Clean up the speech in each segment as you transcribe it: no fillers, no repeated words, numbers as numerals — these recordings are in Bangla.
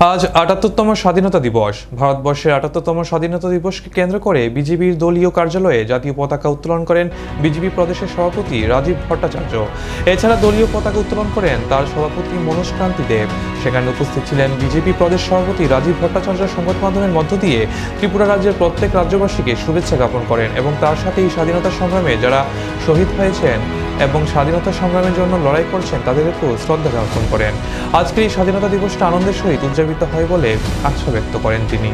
আজ ৭৮তম স্বাধীনতা দিবস। ভারতবর্ষের ৭৮তম স্বাধীনতা দিবসকে কেন্দ্র করে বিজেপির দলীয় কার্যালয়ে জাতীয় পতাকা উত্তোলন করেন বিজেপি প্রদেশের সভাপতি রাজীব ভট্টাচার্য। এছাড়া দলীয় পতাকা উত্তোলন করেন তার সভাপতি মনোজ কান্তি দেব। সেখানে উপস্থিত ছিলেন বিজেপি প্রদেশ সভাপতি রাজীব ভট্টাচার্য। সংবাদ মাধ্যমের মধ্য দিয়ে ত্রিপুরা রাজ্যের প্রত্যেক রাজ্যবাসীকে শুভেচ্ছা জ্ঞাপন করেন এবং তার সাথে এই স্বাধীনতা সংগ্রামে যারা শহীদ হয়েছেন এবং স্বাধীনতা সংগ্রামের জন্য লড়াই করছেন তাদেরকেও শ্রদ্ধা জ্ঞাপন করেন। আজকের এই স্বাধীনতা দিবসটা আনন্দের সহিত উদযাপিত হয় বলে আশা ব্যক্ত করেন তিনি।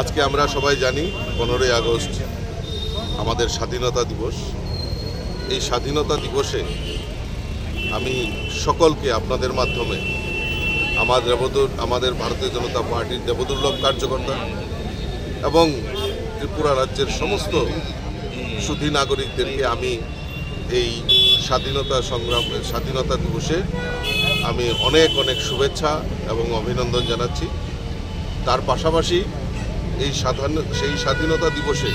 আজকে আমরা সবাই জানি 15ই আগস্ট আমাদের স্বাধীনতা দিবস। এই স্বাধীনতা দিবসে আমি সকলকে আপনাদের মাধ্যমে আমাদের ভারতীয় জনতা পার্টির দেবদুর্লভ কার্যকর্তা এবং ত্রিপুরা রাজ্যের সমস্ত সুধী নাগরিকদেরকে আমি এই স্বাধীনতা দিবসে আমি অনেক অনেক শুভেচ্ছা এবং অভিনন্দন জানাচ্ছি। তার পাশাপাশি সেই স্বাধীনতা দিবসে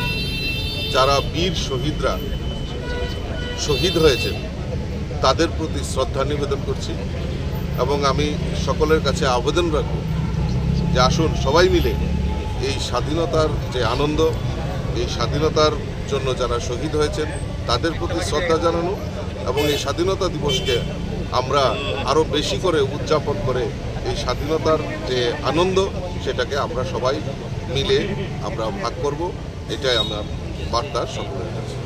যারা বীর শহীদরা শহীদ হয়েছেন তাদের প্রতি শ্রদ্ধা নিবেদন করছি এবং আমি সকলের কাছে আবেদন রাখব যে আসুন সবাই মিলে এই স্বাধীনতার যে আনন্দ, এই স্বাধীনতার জন্য যারা শহীদ হয়েছেন তাদের প্রতি শ্রদ্ধা জানানো এবং এই স্বাধীনতা দিবসকে আমরা আরও বেশি করে উদযাপন করে এই স্বাধীনতার যে আনন্দ সেটাকে আমরা সবাই মিলে আমরা ভাগ করব। এটাই আমার বার্তা সকলের কাছে।